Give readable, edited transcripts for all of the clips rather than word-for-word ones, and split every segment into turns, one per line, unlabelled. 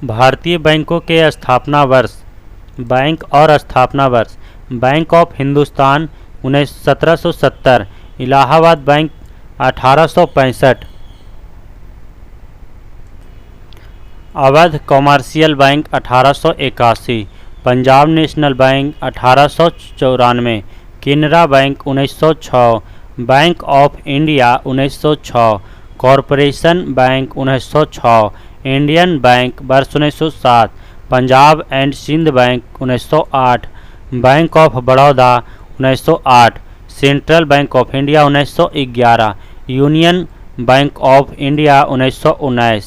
भारतीय बैंकों के स्थापना वर्ष। बैंक और स्थापना वर्ष। Bank of Hindustan 1770, Allahabad bank 1865, Awadh commercial bank 1881, Punjab national bank 1894, Canara bank 1906, bank of India 1906, corporation bank 1906, Indian bank वर्ष 1907, Punjab and Sind bank 1908, bank of Baroda 1908, central bank of India 1911, union bank of India 1919,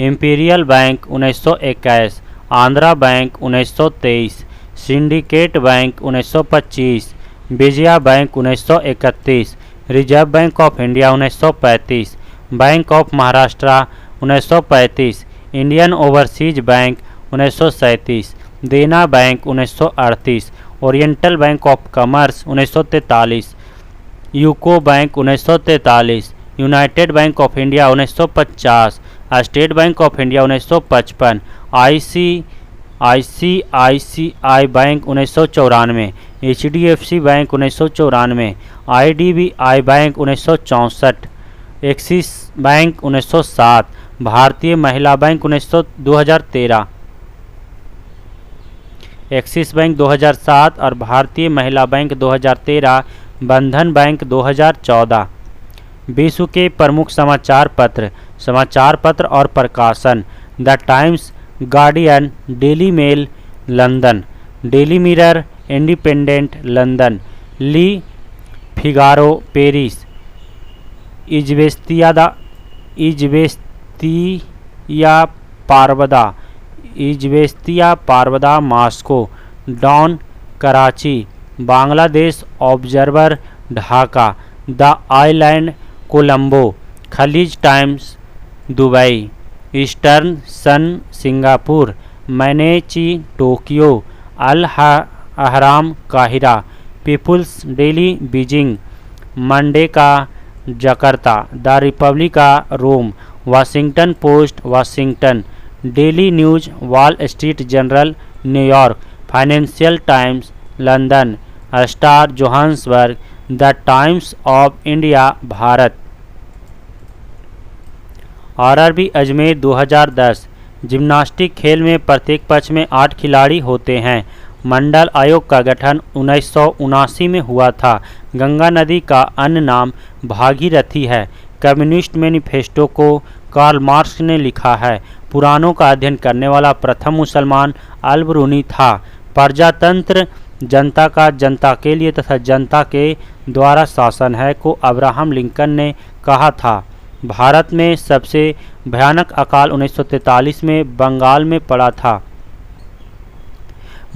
imperial bank 1921, Andhra bank 1923, syndicate bank 1925, Vijaya bank 1931, reserve bank of India 1935, bank of Maharashtra 1935, Indian overseas bank 1937, देना bank 1938, oriental bank of commerce 1943, UCO bank 1943, United bank of India 1950, state bank of India 1955, ICICI bank 1994, HDFC bank 1994, IDBI bank 1964, axis bank 1907, भारतीय महिला bank 2013, axis bank 2007 और भारतीय महिला bank 2013, बंधन bank 2014। विश्व के प्रमुख समाचार पत्र और प्रकाशन। The Times, Guardian, Daily Mail London, Daily Mirror, Independent London, Le Figaro Paris, Izvestia Pravda Moscow, Dawn Karachi, Bangladesh Observer Dhaka, the Island Colombo, Khaleej Times Dubai, Eastern Sun Singapore, Mainichi Tokyo, Al Ahram काहिरा, People's Daily Beijing, Monday का Jakarta, the Republica Rome, Washington Post Washington, Daily News Wall Street Journal New York, Financial Times London, Star Johannesburg, the Times of India Bharat. RRB Ajmer 2010। Gymnastic खेल में प्रत्येक पक्ष में 8 खिलाड़ी होते हैं। मंडल आयोग का गठन 1979 में हुआ था। गंगा नदी का अन्य नाम भागीरथी है। कम्युनिस्ट मैनिफेस्टो को कार्ल मार्क्स ने लिखा है। पुराणों का अध्ययन करने वाला प्रथम मुसलमान अल-बरूनी था। प्रजातंत्र जनता का जनता के लिए तथा जनता के द्वारा शासन है को अब्राहम लिंकन ने कहा था। भारत में सबसे भयानक अकाल 1943 में बंगाल में पड़ा था।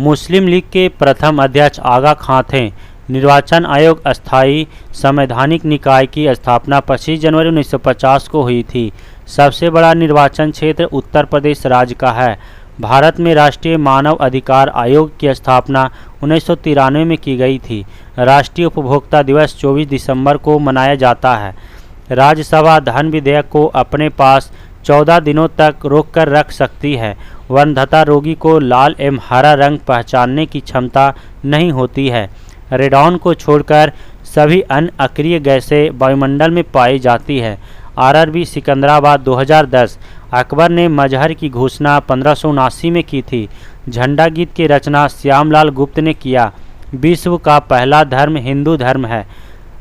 मुस्लिम लीग के प्रथम अध्यक्ष आगा खां थे। निर्वाचन आयोग अस्थायी संवैधानिक निकाय की स्थापना 25 जनवरी 1950 को हुई थी। सबसे बड़ा निर्वाचन क्षेत्र उत्तर प्रदेश राज्य का है। भारत में राष्ट्रीय मानव अधिकार आयोग की स्थापना 1993 में की गई थी। राष्ट्रीय उपभोक्ता दिवस 24 दिसंबर को मनाया जाता है। राज्यसभा धन विधेयक को अपने पास 14 दिनों तक रोक कर रख सकती है। वंध्यता रोगी को लाल एवं हरा रंग पहचानने की क्षमता नहीं होती है। रेडॉन को छोड़कर सभी अन्य अक्रिय गैसें वायुमंडल में पाई जाती है। आरआरबी सिकंदराबाद 2010। अकबर ने मजहर की घोषणा 1579 में की थी। झंडा गीत की रचना श्यामलाल गुप्त ने किया। विश्व का पहला धर्म हिंदू धर्म है।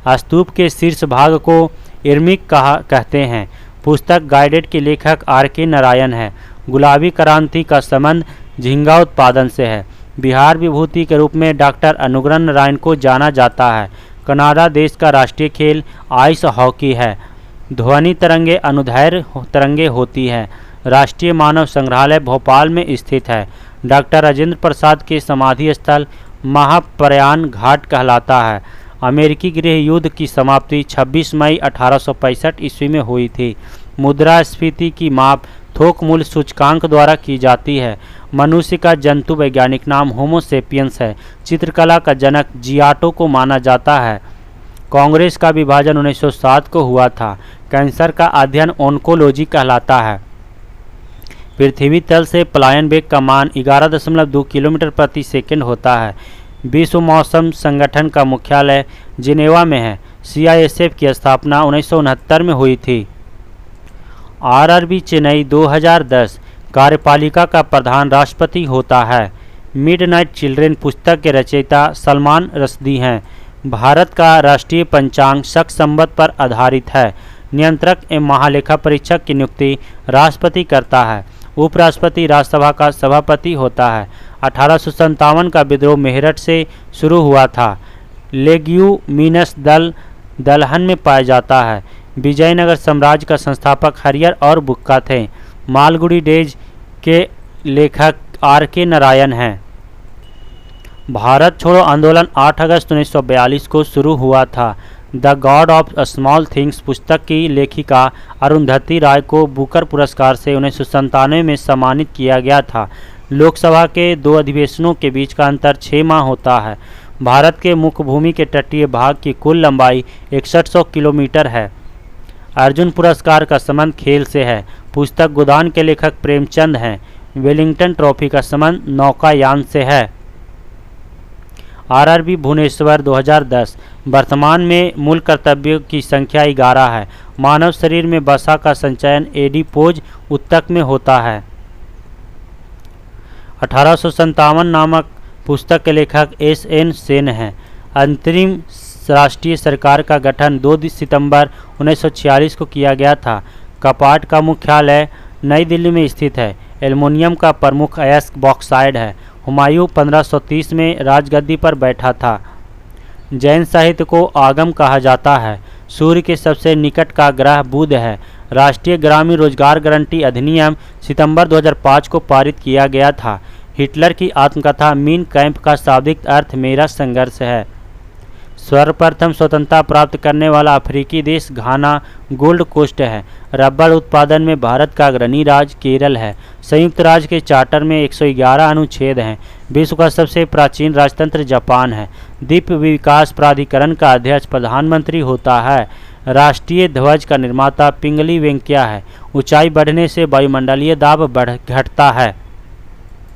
स्तूप के शीर्ष भाग को इर्मिक कहते हैं। पुस्तक गाइडेड के लेखक आर.के. नारायण है। गुलाबी क्रांति का संबंध झींगा उत्पादन से है। बिहार विभूति के रूप में डॉक्टर अनुग्रह नारायण को जाना जाता है। कनाडा देश का राष्ट्रीय खेल आइस हॉकी है। ध्वनि तरंगे अनुदैर्घ्य तरंगे होती है। राष्ट्रीय मानव संग्रहालय भोपाल में स्थित है। डॉक्टर राजेंद्र प्रसाद के समाधि स्थल महाप्रयाण घाट कहलाता है। अमेरिकी गृह युद्ध की समाप्ति 26 मई 1865 ईस्वी में हुई थी। मुद्रास्फीति की माप थोक मूल्य सूचकांक द्वारा की जाती है। मनुष्य का जंतु वैज्ञानिक नाम होमो सेपियंस है। चित्रकला का जनक जियाटो को माना जाता है। कांग्रेस का विभाजन 1907 को हुआ था। कैंसर का अध्ययन ओन्कोलॉजी कहलाता है। पृथ्वी तल से पलायन वेग का मान 11.2 किलोमीटर प्रति सेकंड होता है। विश्व मौसम संगठन का मुख्यालय जिनेवा में है। CISF की स्थापना 1969 में हुई थी। RRB चेन्नई 2010 कार्यपालिका का प्रधान राष्ट्रपति होता है। मिडनाइट चिल्ड्रेन पुस्तक के रचयिता सलमान रश्दी हैं। भारत का राष्ट्रीय पंचांग शक संवत पर आधारित है। नियंत्रक एवं महालेखा परीक्षक की नियुक्ति राष्ट्रपति करता है। उपराष्ट्रपति राज्यसभा का सभापति होता है। 1857 का विद्रोह मेरठ से शुरू हुआ था। लेग्यूमिनस दल दलहन में पाया जाता है। विजयनगर साम्राज्य का संस्थापक हरिहर और बुक्का थे। मालगुडी डेज के लेखक RK नारायण हैं। भारत छोड़ो आंदोलन 8 अगस्त 1942 को शुरू हुआ था। The God of small things पुस्तक की लेखिका अरुंधति राय को बुकर पुरस्कार से 1997 में सम्मानित किया गया था। लोकसभा के 2 अधिवेशनों के बीच का अंतर 6 माह होता है। भारत के मुख्य भूमि के तटीय भाग की कुल लंबाई 6100 किलोमीटर है। अर्जुन पुरस्कार का संबंध खेल से है। पुस्तक गोदान के लेखक प्रेमचंद हैं। वेलिंगटन ट्रॉफी का संबंध नौकायान से है। RRB भुवनेश्वर 2010 वर्तमान में मूल कर्तव्यों की संख्या 11 है। मानव शरीर में वसा का संचयन एडिपोज ऊतक में होता है। 1857 नामक पुस्तक के लेखक SN सेन हैं। अंतरिम राष्ट्रीय सरकार का गठन 2 सितंबर 1946 को किया गया था। कपाट का मुख्यालय नई दिल्ली में स्थित है। एल्युमिनियम का प्रमुख अयस्क बॉक्साइड है। हुमायूं 1530 में राजगद्दी पर बैठा था। जैन साहित्य को आगम कहा जाता है। सूर्य के सबसे निकट का ग्रह बुध है। राष्ट्रीय ग्रामीण रोजगार गारंटी अधिनियम सितंबर 2005 को पारित किया गया था। हिटलर की आत्मकथा मीन कैंप का शाब्दिक अर्थ मेरा संघर्ष है। सर्वप्रथम स्वतंत्रता प्राप्त करने वाला अफ्रीकी देश घाना गोल्ड कोस्ट है। रबर उत्पादन में भारत का अग्रणी राज्य केरल है। संयुक्त राज्य के चार्टर में 111 अनुच्छेद हैं। विश्व का सबसे प्राचीन राजतंत्र जापान है। द्वीप विकास प्राधिकरण का अध्यक्ष प्रधानमंत्री होता है। राष्ट्रीय ध्वज का निर्माता पिंगली वेंकैया है। ऊंचाई बढ़ने से वायुमंडलीय दाब घटता है।